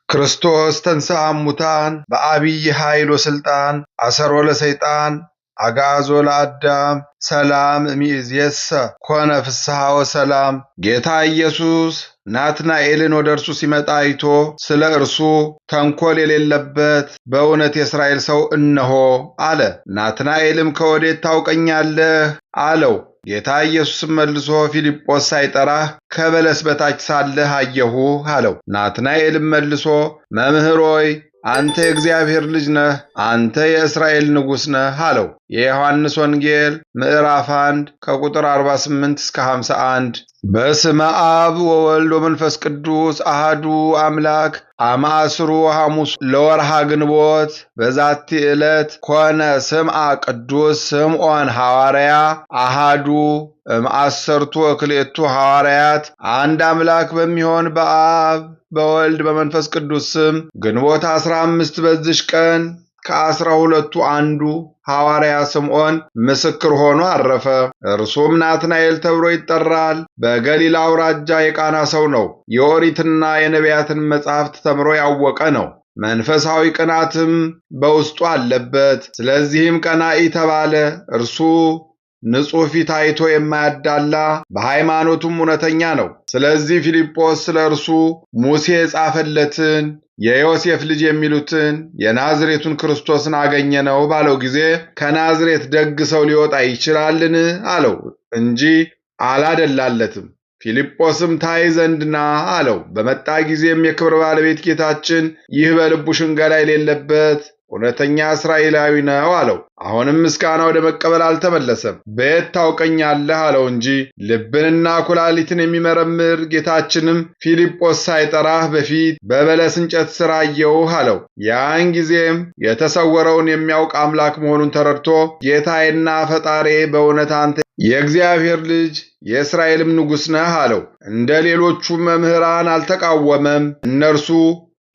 ክርስቶስ ተንሥአ እሙታን በዐቢይ ኃይል ወሥልጣን አሰሮ ለሰይጣን አግዓዞ ለአዳም ሰላም እምይእዜሰ ኮነ ፍስሐ ወሰላም። ጌታ ኢየሱስ ናትናኤልን ወደ እርሱ ሲመጣ አይቶ ስለ እርሱ ተንኰል የሌለበት በእውነት የእስራኤል ሰው እነሆ አለ። ናትናኤልም ከወዴት ታውቀኛለህ አለው። ጌታ ኢየሱስም መልሶ ፊልጶስ ሳይጠራህ ከበለስ በታች ሳለህ አየሁህ አለው። ናትናኤልም መልሶ መምህር ሆይ አንተ የእግዚአብሔር ልጅ ነህ፣ አንተ የእስራኤል ንጉሥ ነህ አለው። የዮሐንስ ወንጌል ምዕራፍ 1 ከቁጥር 48 እስከ 51። በስመ አብ ወወልድ ወመንፈስ ቅዱስ አሃዱ አምላክ አማስሩ ሐሙስ ለወርሃ ግንቦት በዛቲ ዕለት ኮነ ስምዐ ቅዱስ ስምዖን ሐዋርያ አሃዱ እምአሰርቱ ወክልኤቱ ሐዋርያት። አንድ አምላክ በሚሆን በአብ በወልድ በመንፈስ ቅዱስ ስም ግንቦት 15 በዚች ቀን ከ12ቱ አንዱ ሐዋርያ ስምዖን ምስክር ሆኖ አረፈ። እርሱም ናትናኤል ተብሎ ይጠራል። በገሊላ አውራጃ የቃና ሰው ነው። የኦሪትና የነቢያትን መጻሕፍት ተምሮ ያወቀ ነው። መንፈሳዊ ቅናትም በውስጡ አለበት። ስለዚህም ቀናኢ ተባለ። እርሱ ንጹሕ ፊት አይቶ የማያዳላ በሃይማኖቱም እውነተኛ ነው። ስለዚህ ፊልጶስ ስለ እርሱ ሙሴ የጻፈለትን የዮሴፍ ልጅ የሚሉትን የናዝሬቱን ክርስቶስን አገኘነው ባለው ጊዜ ከናዝሬት ደግ ሰው ሊወጣ ይችላልን? አለው እንጂ አላደላለትም። ፊልጶስም ታይ ዘንድ ና አለው። በመጣ ጊዜም የክብር ባለቤት ጌታችን ይህ በልቡ ሽንገላ የሌለበት እውነተኛ እስራኤላዊ ነው አለው። አሁንም ምስጋና ወደ መቀበል አልተመለሰም። በየት ታውቀኛለህ አለው እንጂ ልብንና ኩላሊትን የሚመረምር ጌታችንም ፊልጶስ ሳይጠራህ በፊት በበለስ እንጨት ሥር አየሁህ አለው። ያን ጊዜም የተሰወረውን የሚያውቅ አምላክ መሆኑን ተረድቶ ጌታዬና ፈጣሬ በእውነት አንተ የእግዚአብሔር ልጅ የእስራኤልም ንጉሥ ነህ አለው። እንደ ሌሎቹ መምህራን አልተቃወመም። እነርሱ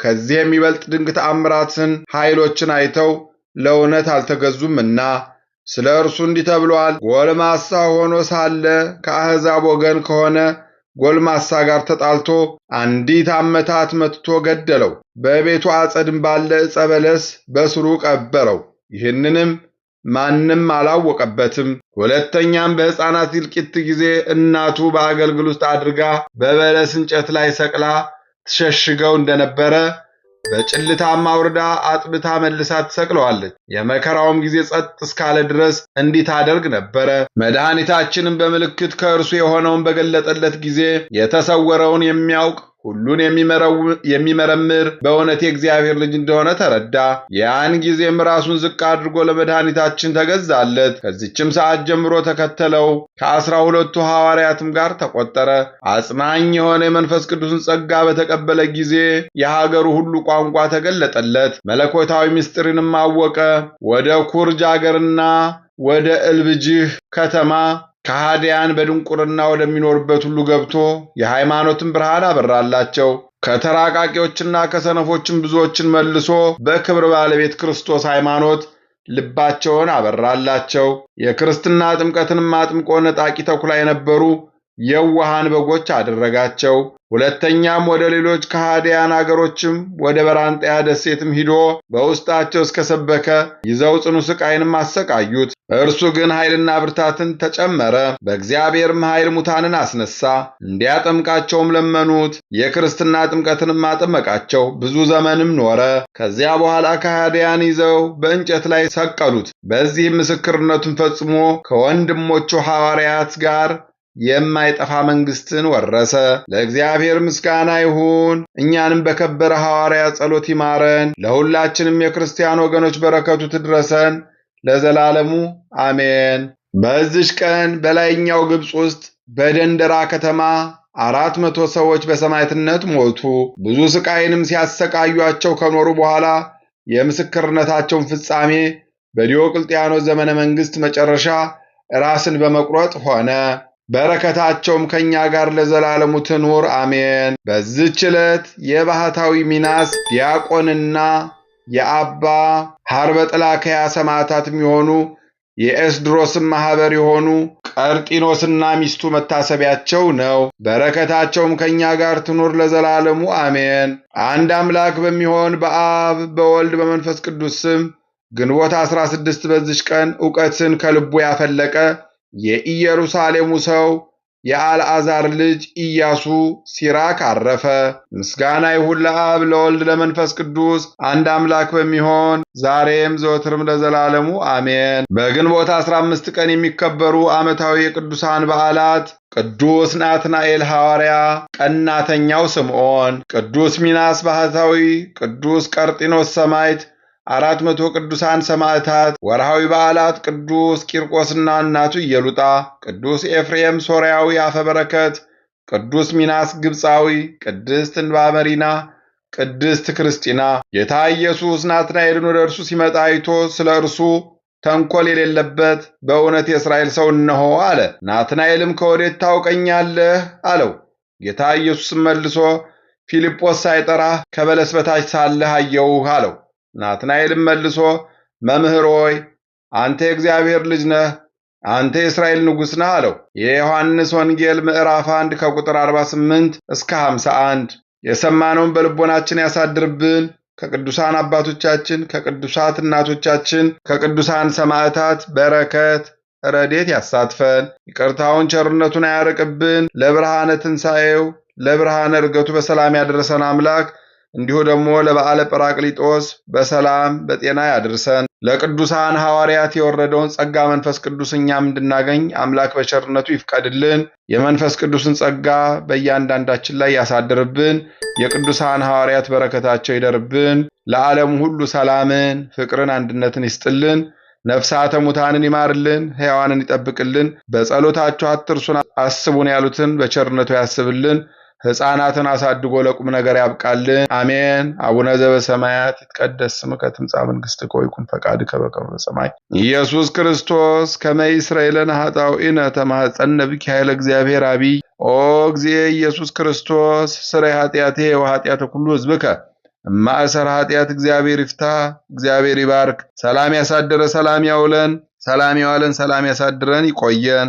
ከዚህ የሚበልጥ ድንቅ ተአምራትን ኃይሎችን አይተው ለእውነት አልተገዙምና። ስለ እርሱ እንዲህ ተብሏል። ጎልማሳ ሆኖ ሳለ ከአሕዛብ ወገን ከሆነ ጎልማሳ ጋር ተጣልቶ አንዲት አመታት መትቶ ገደለው። በቤቱ አጸድም ባለ ዕፀ በለስ በስሩ ቀበረው። ይህንንም ማንም አላወቀበትም። ሁለተኛም በሕፃናት እልቂት ጊዜ እናቱ በአገልግል ውስጥ አድርጋ በበለስ እንጨት ላይ ሰቅላ ትሸሽገው እንደነበረ በጭልታም አውርዳ አጥብታ መልሳ ትሰቅለዋለች። የመከራውም ጊዜ ጸጥ እስካለ ድረስ እንዲህ ታደርግ ነበረ። መድኃኒታችንም በምልክት ከእርሱ የሆነውን በገለጠለት ጊዜ የተሰወረውን የሚያውቅ ሁሉን የሚመረምር በእውነት የእግዚአብሔር ልጅ እንደሆነ ተረዳ። ያን ጊዜም ራሱን ዝቅ አድርጎ ለመድኃኒታችን ተገዛለት። ከዚችም ሰዓት ጀምሮ ተከተለው። ከ12ቱ ሐዋርያትም ጋር ተቆጠረ። አጽናኝ የሆነ የመንፈስ ቅዱስን ጸጋ በተቀበለ ጊዜ የሀገሩ ሁሉ ቋንቋ ተገለጠለት። መለኮታዊ ምስጢርንም አወቀ። ወደ ኩርጅ አገርና ወደ እልብጅህ ከተማ ከሃዲያን በድንቁርና ወደሚኖርበት ሁሉ ገብቶ የሃይማኖትን ብርሃን አበራላቸው። ከተራቃቂዎችና ከሰነፎችም ብዙዎችን መልሶ በክብር ባለቤት ክርስቶስ ሃይማኖት ልባቸውን አበራላቸው። የክርስትና ጥምቀትንም አጥምቆ ነጣቂ ተኩላ የነበሩ የዋሃን በጎች አደረጋቸው። ሁለተኛም ወደ ሌሎች ከሃዲያን አገሮችም ወደ በራንጥያ ደሴትም ሂዶ በውስጣቸው እስከሰበከ ይዘው ጽኑ ስቃይንም አሰቃዩት። እርሱ ግን ኃይልና ብርታትን ተጨመረ። በእግዚአብሔርም ኃይል ሙታንን አስነሳ። እንዲያጠምቃቸውም ለመኑት። የክርስትና ጥምቀትንም አጠመቃቸው። ብዙ ዘመንም ኖረ። ከዚያ በኋላ ከሃዲያን ይዘው በእንጨት ላይ ሰቀሉት። በዚህም ምስክርነቱን ፈጽሞ ከወንድሞቹ ሐዋርያት ጋር የማይጠፋ መንግሥትን ወረሰ። ለእግዚአብሔር ምስጋና ይሁን። እኛንም በከበረ ሐዋርያ ጸሎት ይማረን። ለሁላችንም የክርስቲያን ወገኖች በረከቱ ትድረሰን ለዘላለሙ አሜን። በዚች ቀን በላይኛው ግብፅ ውስጥ በደንደራ ከተማ 400 ሰዎች በሰማዕትነት ሞቱ። ብዙ ስቃይንም ሲያሰቃዩአቸው ከኖሩ በኋላ የምስክርነታቸውን ፍጻሜ በዲዮቅልጥያኖስ ዘመነ መንግሥት መጨረሻ ራስን በመቁረጥ ሆነ። በረከታቸውም ከኛ ጋር ለዘላለሙ ትኑር አሜን። በዚህች ዕለት የባህታዊ ሚናስ ዲያቆንና የአባ ሐርበ ጥላከያ ሰማዕታት የሚሆኑ የኤስድሮስም ማኅበር የሆኑ ቀርጢኖስና ሚስቱ መታሰቢያቸው ነው። በረከታቸውም ከእኛ ጋር ትኑር ለዘላለሙ አሜን። አንድ አምላክ በሚሆን በአብ በወልድ በመንፈስ ቅዱስ ስም ግንቦት 16 በዚች ቀን ዕውቀትን ከልቡ ያፈለቀ የኢየሩሳሌሙ ሰው የአልዓዛር ልጅ ኢያሱ ሲራክ አረፈ። ምስጋና ይሁን ለአብ ለወልድ ለመንፈስ ቅዱስ አንድ አምላክ በሚሆን ዛሬም ዘወትርም ለዘላለሙ አሜን። በግንቦት 15 ቀን የሚከበሩ ዓመታዊ የቅዱሳን በዓላት ቅዱስ ናትናኤል ሐዋርያ፣ ቀናተኛው ስምዖን፣ ቅዱስ ሚናስ ባህታዊ፣ ቅዱስ ቀርጢኖስ ሰማዕት፣ 400 ቅዱሳን ሰማዕታት። ወርሃዊ በዓላት ቅዱስ ቂርቆስና እናቱ ኢየሉጣ፣ ቅዱስ ኤፍሬም ሶርያዊ አፈ በረከት፣ ቅዱስ ሚናስ ግብፃዊ፣ ቅድስት እንባመሪና፣ ቅድስት ክርስቲና። ጌታ ኢየሱስ ናትናኤልን ወደ እርሱ ሲመጣ አይቶ ስለ እርሱ ተንኰል የሌለበት በእውነት የእስራኤል ሰው እነሆ አለ። ናትናኤልም ከወዴት ታውቀኛለህ አለው። ጌታ ኢየሱስም መልሶ ፊልጶስ ሳይጠራህ ከበለስ በታች ሳለህ አየሁህ አለው። ናትናኤልም መልሶ መምህር ሆይ አንተ የእግዚአብሔር ልጅ ነህ፣ አንተ የእስራኤል ንጉሥ ነህ አለው። የዮሐንስ ወንጌል ምዕራፍ 1 ከቁጥር 48 እስከ 51። የሰማነውን በልቦናችን ያሳድርብን። ከቅዱሳን አባቶቻችን ከቅዱሳት እናቶቻችን ከቅዱሳን ሰማዕታት በረከት ረድኤት ያሳትፈን። ይቅርታውን ቸርነቱን አያርቅብን። ለብርሃነ ትንሣኤው ለብርሃነ ዕርገቱ በሰላም ያደረሰን አምላክ እንዲሁ ደግሞ ለበዓለ ጰራቅሊጦስ በሰላም በጤና ያድርሰን። ለቅዱሳን ሐዋርያት የወረደውን ጸጋ መንፈስ ቅዱስ እኛም እንድናገኝ አምላክ በቸርነቱ ይፍቀድልን። የመንፈስ ቅዱስን ጸጋ በእያንዳንዳችን ላይ ያሳድርብን። የቅዱሳን ሐዋርያት በረከታቸው ይደርብን። ለዓለሙ ሁሉ ሰላምን፣ ፍቅርን፣ አንድነትን ይስጥልን። ነፍሳተ ሙታንን ይማርልን፣ ሕያዋንን ይጠብቅልን። በጸሎታቸው አትርሱን አስቡን ያሉትን በቸርነቱ ያስብልን። ሕፃናትን አሳድጎ ለቁም ነገር ያብቃልን። አሜን። አቡነ ዘበሰማያት ይትቀደስ ስምከ ትምጻእ መንግሥትከ ወይኩን ፈቃድከ በከመ በሰማይ ኢየሱስ ክርስቶስ ከመ ይስረይ ለነ ኃጣውኢነ ተማኅፀነ ብከ ኃይለ እግዚአብሔር አቢይ ኦ እግዚእ ኢየሱስ ክርስቶስ ስረይ ኃጢአቴ ወኃጢአተ ኩሉ ሕዝብከ እማእሰረ ኃጢአት እግዚአብሔር ይፍታ። እግዚአብሔር ይባርክ። ሰላም ያሳደረ ሰላም ያውለን፣ ሰላም ያዋለን፣ ሰላም ያሳድረን። ይቆየን።